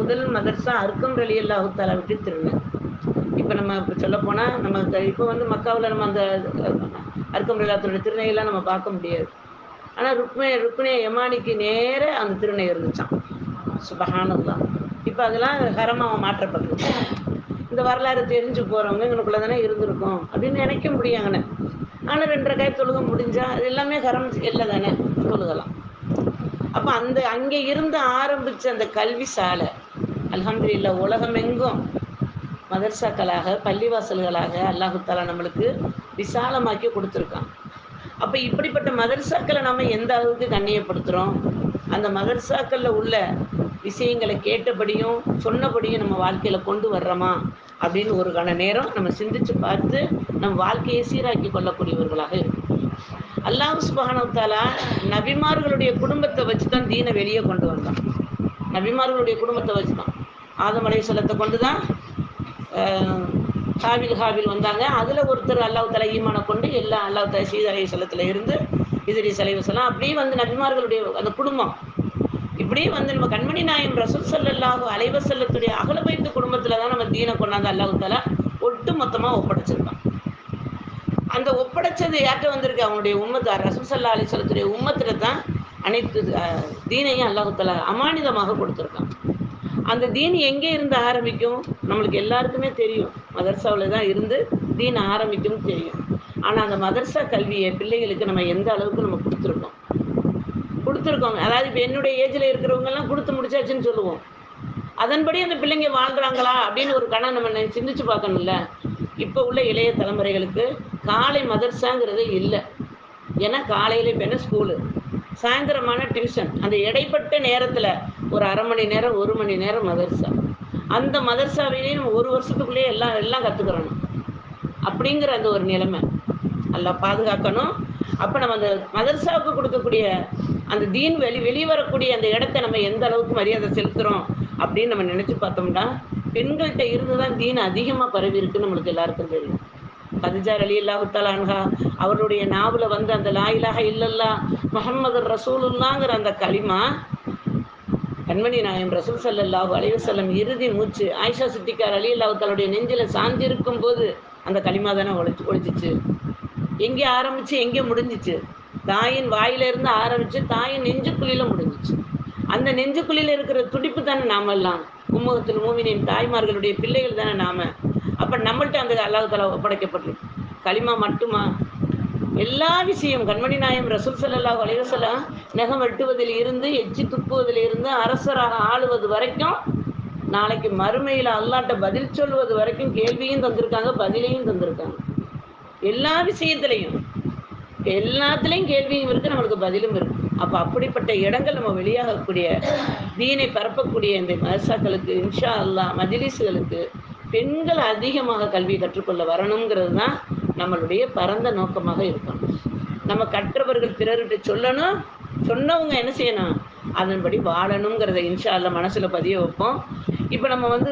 முதல் மதர்சா அர்க்கம் ரலியல்லாஹு தஆலாவுக்கு திருநெல். இப்போ நம்ம இப்போ சொல்லப்போனால் நம்ம இப்போ வந்து மக்காவில் நம்ம அந்த அர்க்கம் ரலியல்லாஹுடைய திருநெல்லாம் நம்ம பார்க்க முடியாது. ஆனால் ருக்மிணி யமானிக்கு நேர அந்த திருநெய் இருந்துச்சான். சுபஹானல்லாஹ். இப்போ அதெல்லாம் ஹரமாக மாற்றப்பட்டிருக்கு. இந்த வரலாறு தெரிஞ்சு போகிறவங்க இங்கனுக்குள்ளே தானே இருந்திருக்கும் அப்படின்னு நினைக்க முடியாங்கண்ணே. ஆனால் 2 ரக்காத் தொழுக முடிஞ்சால் அது எல்லாமே ஹரம் இல்லை தானே தொழுகலாம். அப்போ அந்த அங்கே இருந்து ஆரம்பித்த அந்த கல்வி சாலை அல்ஹம்துலில்லாஹ் உலகமெங்கும் மதர்சாக்களாக பள்ளிவாசல்களாக அல்லாஹு தஆலா நம்மளுக்கு விசாலமாக்கி கொடுத்துருக்கான். அப்போ இப்படிப்பட்ட மதர்சாக்களை நம்ம எந்த அளவுக்கு கண்ணியப்படுத்துகிறோம், அந்த மதர்சாக்களில் உள்ள விஷயங்களை கேட்டபடியும் சொன்னபடியும் நம்ம வாழ்க்கையில் கொண்டு வர்றோமா அப்படின்னு ஒரு கண நேரம் நம்ம சிந்திச்சு பார்த்து நம்ம வாழ்க்கையை சீராக்கி கொள்ளக்கூடியவர்களாக இருக்கும். அல்லாஹ் சுப்ஹானஹு வ தஆலா நபிமார்களுடைய குடும்பத்தை வச்சு தான் தீனை வெளியே கொண்டு வந்தான். நபிமார்களுடைய குடும்பத்தை வச்சு தான் ஆதம் அலைஹிஸ்ஸலாத்தை கொண்டு தான் ஹாபில் வந்தாங்க. அதில் ஒருத்தர் அல்லாஹ் தஆலா ஈமானை கொண்டு எல்லா அல்லாஹ் தஆலா சீதா அலைஹிஸ்ஸலாத்துல இருந்து இத்ரீஸ் அலைஹிஸ்ஸலாம் அப்படியே வந்து நபிமார்களுடைய அந்த குடும்பம் இப்படியே வந்து நம்ம கண்மணி நாயகம் ரசூல் ஸல்லல்லாஹு அலைஹி வஸல்லத்துடைய அஹ்ல பைத் குடும்பத்தில் தான் நம்ம தீனை கொண்டாந்து அல்லாஹ் தஆலா ஒட்டு மொத்தமாக ஒப்படைச்சிருக்கான். அந்த ஒப்படைச்சது யார்கிட்ட வந்திருக்கு? அவங்களுடைய உம்மத்து ரசூல் ஸல்லல்லாஹு அலைஹி வஸல்லத்துடைய உம்மத்தில் தான் அனைத்து தீனையும் அல்லாஹ் தஆலா அமானிதமாக கொடுத்துருக்கான். அந்த தீன் எங்கே இருந்து ஆரம்பிக்கும்? நம்மளுக்கு எல்லாருக்குமே தெரியும், மதர்சாவில் தான் இருந்து தீன் ஆரம்பிக்கும் தெரியும். ஆனால் அந்த மதர்சா கல்வியை பிள்ளைகளுக்கு நம்ம எந்த அளவுக்கு நம்ம கொடுத்துருக்கோம். அதாவது இப்போ என்னுடைய ஏஜில் இருக்கிறவங்கெல்லாம் கொடுத்து முடிச்சாச்சுன்னு சொல்லுவோம். அதன்படி அந்த பிள்ளைங்க வாழ்கிறாங்களா அப்படின்னு ஒரு கணம் நம்ம சிந்திச்சு பார்க்கணும்ல. இப்போ உள்ள இளைய தலைமுறைகளுக்கு காலை மதர்சாங்கிறது இல்லை. ஏன்னா காலையில் இப்போ என்ன ஸ்கூலு, சாயந்தரமான டியூஷன், அந்த இடைப்பட்ட நேரத்தில் ஒரு அரை மணி நேரம் 1 மணி நேரம் மதர்சா. அந்த மதர்சாவிலேயே நம்ம 1 வருஷத்துக்குள்ளேயே எல்லாம் கற்றுக்கிறோம் அப்படிங்கிற அந்த ஒரு நிலைமை எல்லாம் பாதுகாக்கணும். அப்போ நம்ம அந்த மதர்சாவுக்கு கொடுக்கக்கூடிய அந்த தீன் வெளிவரக்கூடிய அந்த இடத்த நம்ம எந்த அளவுக்கு மரியாதை செலுத்துகிறோம் அப்படின்னு நம்ம நினச்சி பார்த்தோம்னா பெண்கள்கிட்ட இருந்து தான் தீன் அதிகமாக பரவி இருக்குன்னு நம்மளுக்கு எல்லாருக்கும் தெரியும். கதிஜா ரலியல்லாஹு தஆலா அன்ஹா அவருடைய நாவில் வந்து அந்த லா இலாஹ இல்லல்லாஹ் முஹம்மது ரசூலுல்லாஹ்ங்கிற அந்த கலிமா கண்மணி நாயகம் ரசூல் ஸல்லல்லாஹு அலைஹி வஸல்லம் இறுதி மூச்சு ஆயிஷா சித்திகா ரலியல்லாஹு தஆலாவுடைய நெஞ்சில் சாஞ்சிருக்கும் போது அந்த கலிமா தானே ஒழிச்சிச்சு. எங்கே ஆரம்பித்து எங்கே முடிஞ்சிச்சு? தாயின் வாயிலிருந்து ஆரம்பித்து தாயின் நெஞ்சுக்குழியில் முடிஞ்சிச்சு. அந்த நெஞ்சுக்குழியில் இருக்கிற துடிப்பு தானே நாமெல்லாம் உம்மகத்துல் மூமினின் தாய்மார்களுடைய பிள்ளைகள் தானே நாம். அப்போ நம்மள்ட்ட அந்த அல்லாஹ் தஆலா ஒப்படைக்கப்பட்டிருக்கு. கலிமா மட்டுமா? எல்லா விஷயம் கண்மணி நாயகம் ரசூல் ஸல்லல்லாஹு அலைஹி வஸல்லம் நகம் வெட்டுவதில் இருந்து எச்சி துப்புவதில் இருந்து அரசராக ஆளுவது வரைக்கும் நாளைக்கு மறுமையில் அல்லாஹ்ட்ட பதில் சொல்வது வரைக்கும் கேள்வியும் தந்திருக்காங்க, பதிலையும் தந்திருக்காங்க. எல்லா விஷயத்துலையும் எல்லாத்துலேயும் கேள்வியும் இருக்குது, நம்மளுக்கு பதிலும் இருக்குது. அப்போ அப்படிப்பட்ட இடங்கள் நம்ம வெளியாகக்கூடிய தீனை பரப்பக்கூடிய இந்த மதர்சாக்களுக்கு இன்ஷா அல்லாஹ் மஜ்லிஸ்களுக்கு பெண்கள் அதிகமாக கல்வி கற்றுக்கொள்ள வரணுங்கிறது தான் நம்மளுடைய பரந்த நோக்கமாக இருக்கணும். நம்ம கற்றவர்கள் பிறர்கிட்ட சொல்லணும், சொன்னவங்க என்ன செய்யணும், அதன்படி வாழணுங்கிறத இன்ஷா அல்லாஹ் மனசில் பதிய வைப்போம். இப்போ நம்ம வந்து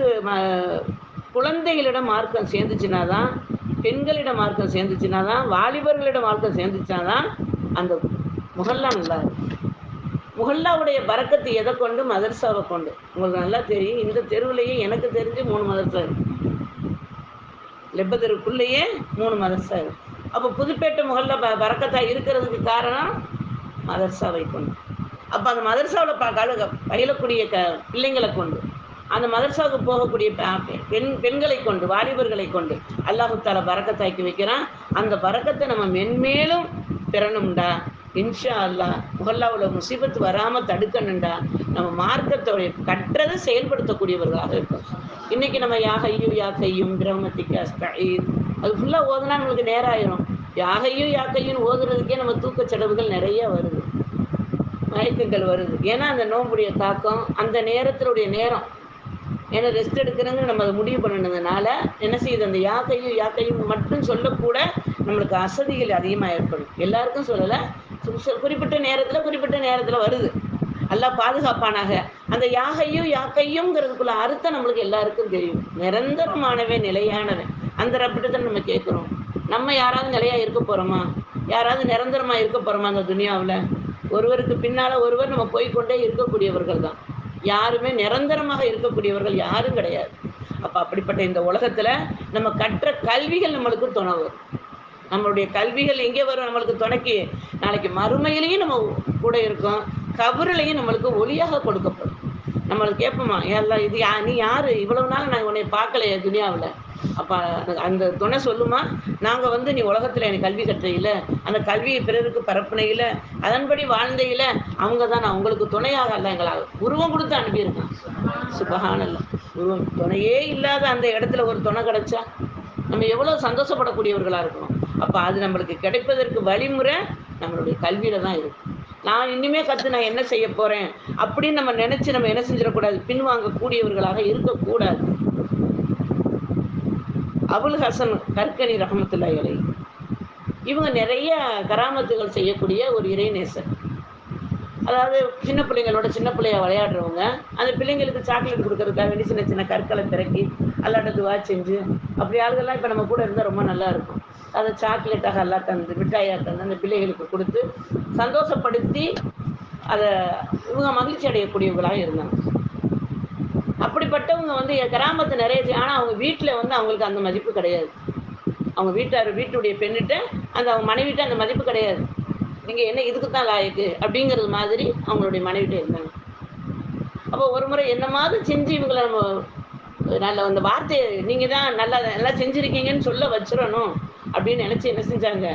குழந்தைகளிடம் மார்க்கம் சேர்ந்துச்சுன்னா தான், பெண்களிடம் மார்க்கம் சேர்ந்துச்சுன்னா தான், வாலிபர்களிடம் மார்க்கம் சேர்ந்துச்சுன்னா தான் அந்த முஹல்லா நல்லா இருக்கும். முஹல்லாவுடைய பரக்கத்து எதை கொண்டு? மதர்சாவை கொண்டு. உங்களுக்கு நல்லா தெரியும், இந்த தெருவுலேயே எனக்கு தெரிஞ்சு 3 மதர்சா இருக்குது. லெப்பதருக்குள்ளேயே 3 மதர்சா இருக்குது. அப்போ புதுப்பேட்டை முஹல்லா பரக்கத்தாக இருக்கிறதுக்கு காரணம் மதர்சாவை கொண்டு. அப்போ அந்த மதர்சாவில் பயிலக்கூடிய பிள்ளைங்களை கொண்டு, அந்த மதர்சாவுக்கு போகக்கூடிய பெண்களை கொண்டு, வாலிபர்களை கொண்டு அல்லாஹ் தஆலா பரக்கத்தாக்கி வைக்கிறான். அந்த பரக்கத்தை நம்ம மென்மேலும் பெறணும்டா இன்ஷா அல்லாஹ். முஹல்லாவில் முசீபத்து வராமல் தடுக்கணும்டா நம்ம மார்க்கத்தோடைய கற்றதை செயல்படுத்தக்கூடியவர்களாக இருக்கும். இன்றைக்கி நம்ம யாகையும் யாக்கையும் பிரம்மத்திக்கு அஸ்தஈன் அது ஃபுல்லாக ஓதுனா நம்மளுக்கு நேரம் ஆயிரும். யாகையும் யாக்கையும் ஓதுறதுக்கே நம்ம தூக்க செலவுகள் நிறைய வருது, மயக்கங்கள் வருது. ஏன்னா அந்த நோம்புடைய தாக்கம் அந்த நேரத்தினுடைய நேரம், ஏன்னா ரெஸ்ட் எடுக்கிறோங்க நம்ம அதை முடிவு பண்ணினதுனால என்ன செய்யுது, அந்த யாக்கையும் மட்டும் சொல்லக்கூட நம்மளுக்கு அசதிகள் அதிகமாக ஏற்படும். எல்லாருக்கும் சொல்லலை, குறிப்பிட்ட நேரத்தில் வருது. எல்லாம் பாதுகாப்பானாக. அந்த யாக்கையும்ங்கிறதுக்குள்ள அர்த்தம் நம்மளுக்கு எல்லாருக்கும் தெரியும். நிரந்தரமானவன், நிலையானவன், அந்த ரப்பிட்டு நம்ம கேட்குறோம். நம்ம யாராவது நிலையாக இருக்க போகிறோமா? யாராவது நிரந்தரமாக இருக்க போகிறோமா? அந்த துனியாவில் ஒருவருக்கு பின்னால் ஒருவர் நம்ம போய்கொண்டே இருக்கக்கூடியவர்கள் தான். யாருமே நிரந்தரமாக இருக்கக்கூடியவர்கள் யாரும் கிடையாது. அப்ப அப்படிப்பட்ட இந்த உலகத்துல நம்ம கற்ற கல்விகள் நம்மளுக்கு துணை வரும். நம்மளுடைய கல்விகள் எங்கே வரும் நம்மளுக்கு துணைக்கு? நாளைக்கு மறுமையிலையும் நம்ம கூட இருக்கும். கபருலையும் நம்மளுக்கு ஒளியாக கொடுக்கப்படும். நம்மளுக்கு கேட்போமா, "ஏன் இது நீ யாரு? இவ்வளவு நாள் நான் உன்னை பார்க்கலையே துனியாவுல." அப்ப அந்த துணை சொல்லுமா, "நாங்க நீ உலகத்துல எனக்கு கல்வி கற்றையில, அந்த கல்வியை பிறருக்கு பரப்புனையில, அதன்படி வாழ்ந்தையில அவங்க தான் நான் உங்களுக்கு துணையாக அல்ல எங்களா உருவம் கொடுத்து அனுப்பியிருக்கான்." சுபஹானல்லாஹ். உருவம் துணையே இல்லாத அந்த இடத்துல ஒரு துணை கிடைச்சா நம்ம எவ்வளவு சந்தோஷப்படக்கூடியவர்களா இருக்கணும். அப்ப அது நம்மளுக்கு கிடைப்பதற்கு வழிமுறை நம்மளுடைய கல்வியில தான் இருக்கு. நான் இனிமே கத்து நான் என்ன செய்ய போறேன் அப்படின்னு நம்ம நினைச்சு நம்ம என்ன செஞ்சிடக்கூடாது, பின்வாங்கக்கூடியவர்களாக இருக்கக்கூடாது. அபுல் ஹசன் கற்கனி ரஹமத்துல்லாஹி அலைஹி இவங்க நிறைய கராமத்துகள் செய்யக்கூடிய ஒரு இறைநேசர். அதாவது சின்ன பிள்ளையா விளையாடுறவங்க, அந்த பிள்ளைங்களுக்கு சாக்லேட் கொடுக்கறதுக்காக வேண்டி சின்ன சின்ன கற்களை திறக்கி அல்லாட்ட துவா செஞ்சு, அப்படி ஆளுகள்லாம் இப்போ நம்ம கூட இருந்தால் ரொம்ப நல்லா இருக்கும். அதை சாக்லேட்டாக எல்லாம் தந்து, மிட்டாயாக தந்து அந்த பிள்ளைகளுக்கு கொடுத்து சந்தோஷப்படுத்தி அதை இவங்க மகிழ்ச்சி அடையக்கூடியவங்களாக இருந்தாங்க. அப்படிப்பட்டவங்க கிராமத்து நிறைய ஆனால் அவங்க வீட்டில் அவங்களுக்கு அந்த மதிப்பு கிடையாது. அவங்க வீட்டுடைய பெண்ணிட்ட அவங்க மனைவிட்ட அந்த மதிப்பு கிடையாது. நீங்கள் என்ன இதுக்கு தான் லாயக்கு அப்படிங்கிறது மாதிரி அவங்களுடைய மனைவிட்ட இருந்தாங்க. அப்போ ஒரு முறை என்ன மாதிரி செஞ்சு இவங்களை நம்ம நல்ல அந்த வார்த்தையை நீங்கள் தான் நல்லா செஞ்சுருக்கீங்கன்னு சொல்ல வச்சிடணும் அப்படின்னு நினச்சி என்ன செஞ்சாங்க,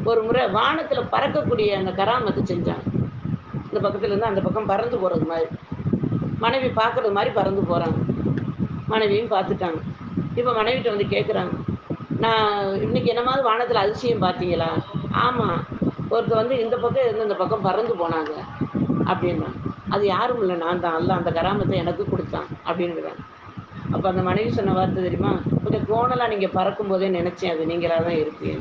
ஒரு முறை வானத்தில் பறக்கக்கூடிய அந்த கராமத்தை செஞ்சாங்க. இந்த பக்கத்துலேருந்து அந்த பக்கம் பறந்து போகிறது மாதிரி, மனைவி பார்க்குறது மாதிரி பறந்து போகிறாங்க. மனைவியும் பார்த்துட்டாங்க. இப்போ மனைவிட்ட கேட்குறாங்க, நான் இன்னைக்கு என்ன மாதிரி வானத்தில் அதிசயம் பார்த்தீங்களா? ஆமாம், ஒருத்தர் இந்த பக்கம் இருந்து இந்த பக்கம் பறந்து போனாங்க அப்படின்னா. அது யாரும் இல்லை, நான் தான், அல்ல அந்த கராமத்தை எனக்கு கொடுத்தான் அப்படின்னுறாங்க. அப்போ அந்த மனைவி சொன்ன வார்த்தை தெரியுமா, கொஞ்சம் கோணலாக நீங்கள் பறக்கும் போதே நினைச்சேன் அது நீங்களாக தான் இருப்பீங்க.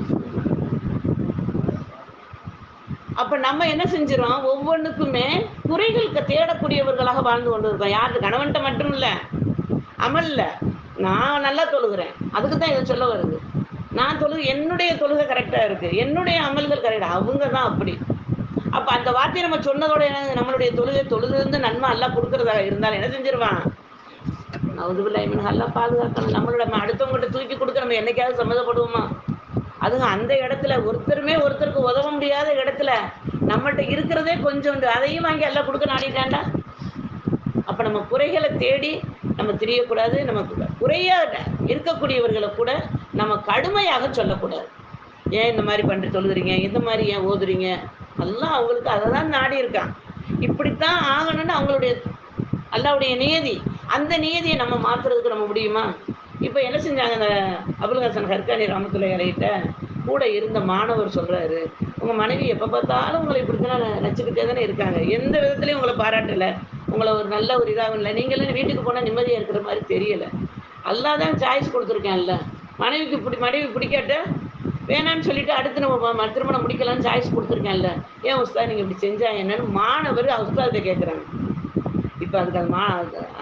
அப்ப நம்ம என்ன செஞ்சிடும், ஒவ்வொன்றுக்குமே குறைகளுக்கு தேடக்கூடியவர்களாக வாழ்ந்து கொண்டு இருக்கோம். யாருக்கு? கணவன்கிட்ட மட்டும் இல்லை, அமல்ல. நான் நல்லா தொழுகிறேன், அதுக்கு தான் இதை சொல்ல வருது. நான் என்னுடைய தொழுகை கரெக்டாக இருக்குது, என்னுடைய அமல்கள் கரெக்டாக, அவங்க தான் அப்படி. அப்போ அந்த வார்த்தையை நம்ம சொன்னதோட நம்மளுடைய தொழுது நன்மை எல்லாம் கொடுக்குறதாக இருந்தாலும் என்ன செஞ்சிருவான், நவுதுபில்லாஹி மின்ஹு எல்லாம் பாதுகாக்கணும். நம்மளோட அடுத்தவங்ககிட்ட தூக்கி கொடுக்க நம்ம என்னைக்காவது சம்மதப்படுவோமா? அதுங்க அந்த இடத்துல ஒருத்தருக்கு உதவ முடியாத இடத்துல நம்மள்கிட்ட இருக்கிறதே கொஞ்சம் அதையும் வாங்கி எல்லாம் கொடுக்க நாடிட்டாண்டா. அப்போ நம்ம குறைகளை தேடி நம்ம தெரியக்கூடாது. நமக்கு குறையாக இருக்கக்கூடியவர்களை கூட நம்ம கடுமையாக சொல்லக்கூடாது. ஏன் இந்த மாதிரி பண்ணிட்டு சொல்லுறீங்க, இந்த மாதிரி ஏன் ஓதுறீங்க, எல்லாம் அவங்களுக்கு அதை தான் நாடி இருக்கான். இப்படித்தான் ஆகணும்னு அவங்களுடைய அல்லாவுடைய நியதி. அந்த நியதியை நம்ம மாற்றுறதுக்கு நம்ம முடியுமா? இப்போ என்ன செஞ்சாங்க, அந்த அபுல் ஹசன் கற்கனி ரஹமத்துல்லாஹி அலைஹி கூட இருந்த மாணவர் சொல்கிறாரு, உங்கள் மனைவி எப்போ பார்த்தாலும் உங்களை இப்படித்தான் நினச்சிக்கிட்டே தானே இருக்காங்க, எந்த விதத்துலையும் உங்களை பாராட்டலை, உங்களை ஒரு நல்ல ஒரு இதாகவும் இல்லை, நீங்களும் வீட்டுக்கு போனால் நிம்மதியாக இருக்கிற மாதிரி தெரியலை. அல்லாஹ் தான் சாய்ஸ் கொடுத்துருக்கேன்ல, மனைவி பிடிக்காட்ட வேணான்னு சொல்லிட்டு அடுத்து நம்ம திருமணம் முடிக்கலான்னு சாய்ஸ் கொடுத்துருக்கேன்ல, ஏன் உஸ்தாத் நீங்கள் இப்படி செஞ்சா என்னன்னு மாணவர் உஸ்தாத்தை கேட்குறாங்க. இப்போ அதுக்கு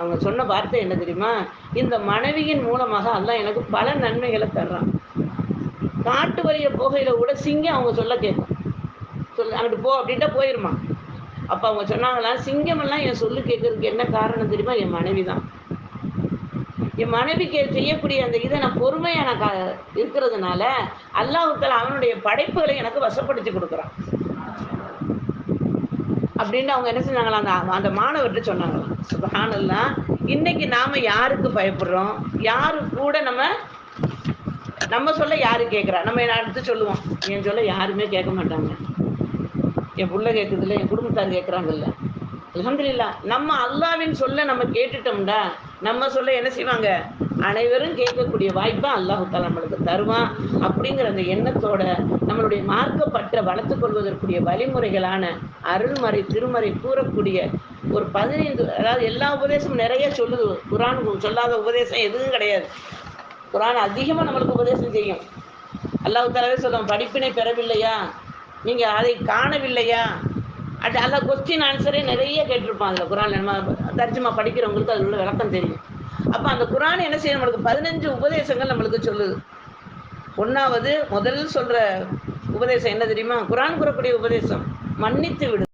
அவங்க சொன்ன வார்த்தை என்ன தெரியுமா, இந்த மனைவியின் மூலமாக அல்லாஹ் எனக்கு பல நன்மைகளை தர்றான். காட்டு வழிய போகையில கூட சிங்கம் அவங்க சொல்ல கேட்கும், அங்கிட்டு போ அப்படின்ட்டா போயிருமா. அப்போ அவங்க சொன்னாங்களாம், சிங்கமெல்லாம் என் சொல்லு கேட்கறதுக்கு என்ன காரணம் தெரியுமா, என் மனைவி தான். என் மனைவிக்கு செய்யக்கூடிய அந்த இதை நான் பொறுமையாக நான் இருக்கிறதுனால அல்லாஹ் தஆலா அவனுடைய படைப்புகளை எனக்கு வசப்படுத்தி கொடுக்குறான் அப்படின்னு அவங்க என்ன செஞ்சாங்களா, அந்த மாணவர்கிட்ட சொன்னாங்களாம். சுப்ஹானல்லாஹ். இன்னைக்கு நாம யாருக்கு பயப்படுறோம், யாரு கூட நம்ம சொல்ல யாரு கேட்குறா, நம்ம அடுத்து சொல்லுவோம், என் சொல்ல யாருமே கேட்க மாட்டாங்க, என் புள்ள கேட்குதுல்ல, என் குடும்பத்தார் கேட்குறாங்கல்ல. அல்ஹம்துலில்லாஹ். நம்ம அல்லாஹ்வின் சொல்ல நம்ம கேட்டுட்டோம்டா, நம்ம சொல்ல என்ன செய்வாங்க, அனைவரும் கேட்கக்கூடிய வாய்ப்பை அல்லாஹ் தஆலா நம்மளுக்கு தருவான். அப்படிங்கிற அந்த எண்ணத்தோட நம்மளுடைய மார்க்கப்பற்ற வளர்த்துக் கொள்வதற்குரிய வழிமுறைகளான அருள்மறை திருமறை கூறக்கூடிய ஒரு 15, அதாவது எல்லா உபதேசமும் நிறைய சொல்லுது. குர்ஆன் சொல்லாத உபதேசம் எதுவும் கிடையாது. குர்ஆன் அதிகமாக நம்மளுக்கு உபதேசம் செய்யும். அல்லாஹ் தஆலாவே சொல்லுவோம், படிப்பினை பெறவில்லையா, நீங்கள் அதை காணவில்லையா, அல்லாஹ் கொஸ்டின் ஆன்சரே நிறைய கேட்டிருப்பான் அதில். குர்ஆன்ல நம்ம தர்ஜுமா படிக்கிறவங்களுக்கு அதில் உள்ள விளக்கம் தெரியும். அப்போ அந்த குர்ஆன் என்ன செய்யும், நம்மளுக்கு 15 உபதேசங்கள் நம்மளுக்கு சொல்லுது. முதல் சொல்கிற உபதேசம் என்ன தெரியுமா, குர்ஆன் கூறக்கூடிய உபதேசம், மன்னித்து விடு.